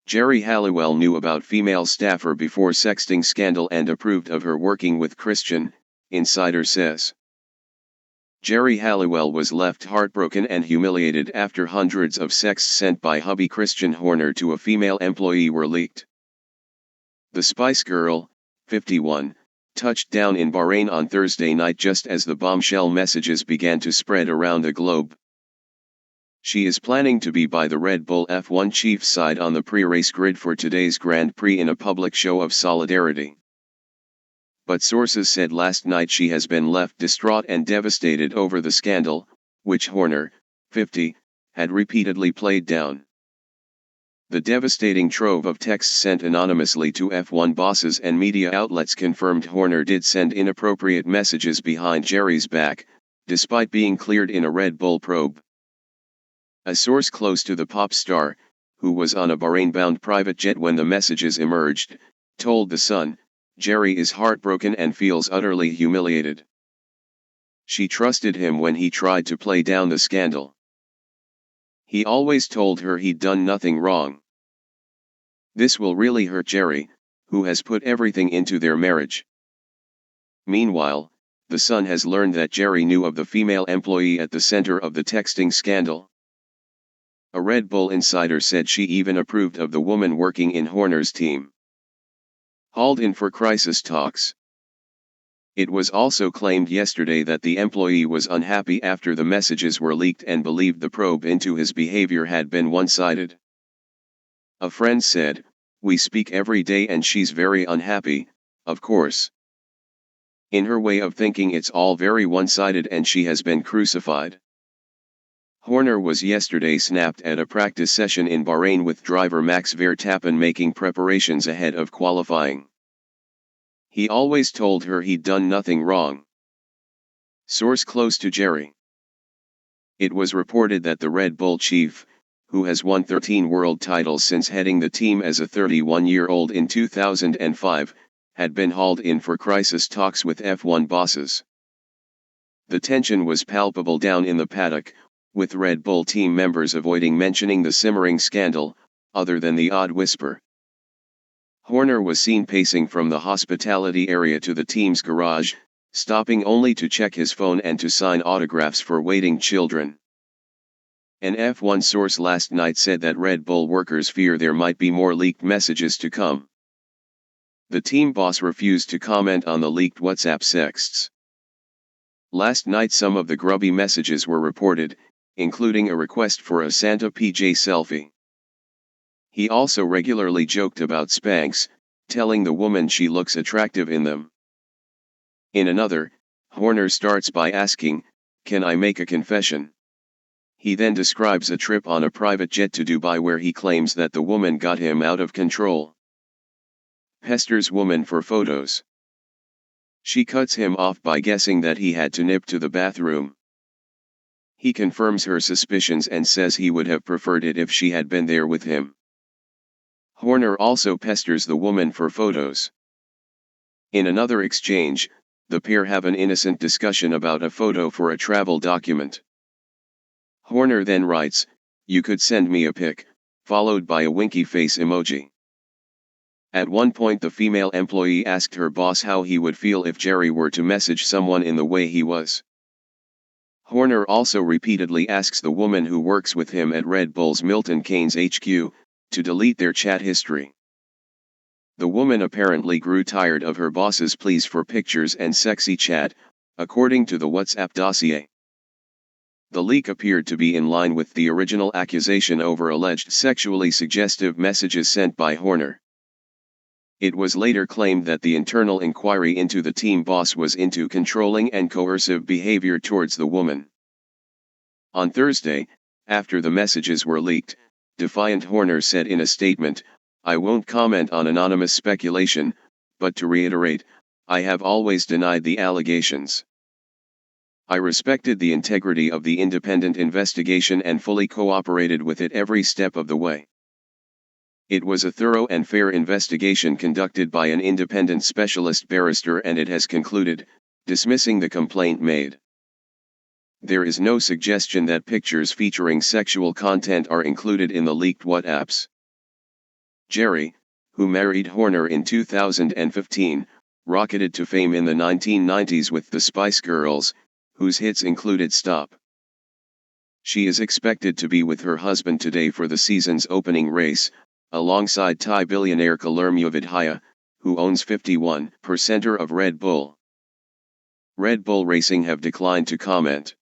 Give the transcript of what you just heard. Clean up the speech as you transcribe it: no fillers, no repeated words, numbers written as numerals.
Geri Halliwell knew about female staffer before sexting scandal and approved of her working with Christian, insider says. Geri Halliwell was left heartbroken and humiliated after hundreds of texts sent by hubby Christian Horner to a female employee were leaked. The Spice Girl, 51, touched down in Bahrain on Thursday night just as the bombshell messages began to spread around the globe. She is planning to be by the Red Bull F1 chief's side on the pre-race grid for today's Grand Prix in a public show of solidarity. But sources said last night she has been left distraught and devastated over the scandal, which Horner, 50, had repeatedly played down. The devastating trove of texts sent anonymously to F1 bosses and media outlets confirmed Horner did send inappropriate messages behind Geri's back, despite being cleared in a Red Bull probe. A source close to the pop star, who was on a Bahrain-bound private jet when the messages emerged, told The Sun, "Geri is heartbroken and feels utterly humiliated. She trusted him when he tried to play down the scandal. He always told her he'd done nothing wrong. This will really hurt Geri, who has put everything into their marriage." Meanwhile, The Sun has learned that Geri knew of the female employee at the center of the texting scandal. A Red Bull insider said she even approved of the woman working in Horner's team. Hauled in for crisis talks. It was also claimed yesterday that the employee was unhappy after the messages were leaked and believed the probe into his behavior had been one-sided. A friend said, "We speak every day and she's very unhappy, of course. In her way of thinking it's all very one-sided and she has been crucified." Horner was yesterday snapped at a practice session in Bahrain with driver Max Verstappen making preparations ahead of qualifying. He always told her he'd done nothing wrong. Source close to Geri. It was reported that the Red Bull chief, who has won 13 world titles since heading the team as a 31-year-old in 2005, had been hauled in for crisis talks with F1 bosses. The tension was palpable down in the paddock, with Red Bull team members avoiding mentioning the simmering scandal, other than the odd whisper. Horner was seen pacing from the hospitality area to the team's garage, stopping only to check his phone and to sign autographs for waiting children. An F1 source last night said that Red Bull workers fear there might be more leaked messages to come. The team boss refused to comment on the leaked WhatsApp sexts. Last night some of the grubby messages were reported, including a request for a Santa PJ selfie. He also regularly joked about Spanx, telling the woman she looks attractive in them. In another, Horner starts by asking, "Can I make a confession?" He then describes a trip on a private jet to Dubai where he claims that the woman got him out of control. Pesters woman for photos. She cuts him off by guessing that he had to nip to the bathroom. He confirms her suspicions and says he would have preferred it if she had been there with him. Horner also pesters the woman for photos. In another exchange, the pair have an innocent discussion about a photo for a travel document. Horner then writes, "You could send me a pic," followed by a winky face emoji. At one point the female employee asked her boss how he would feel if Geri were to message someone in the way he was. Horner also repeatedly asks the woman who works with him at Red Bull's Milton Keynes HQ, to delete their chat history. The woman apparently grew tired of her boss's pleas for pictures and sexy chat, according to the WhatsApp dossier. The leak appeared to be in line with the original accusation over alleged sexually suggestive messages sent by Horner. It was later claimed that the internal inquiry into the team boss was into controlling and coercive behavior towards the woman. On Thursday, after the messages were leaked, defiant Horner said in a statement, "I won't comment on anonymous speculation, but to reiterate, I have always denied the allegations. I respected the integrity of the independent investigation and fully cooperated with it every step of the way. It was a thorough and fair investigation conducted by an independent specialist barrister and it has concluded, dismissing the complaint made. There is no suggestion that pictures featuring sexual content are included in the leaked WhatsApps. Geri, who married Horner in 2015, rocketed to fame in the 1990s with the Spice Girls, whose hits included Stop. She is expected to be with her husband today for the season's opening race, alongside Thai billionaire Guillermo Vidhaya, who owns 51% of Red Bull. Red Bull Racing have declined to comment.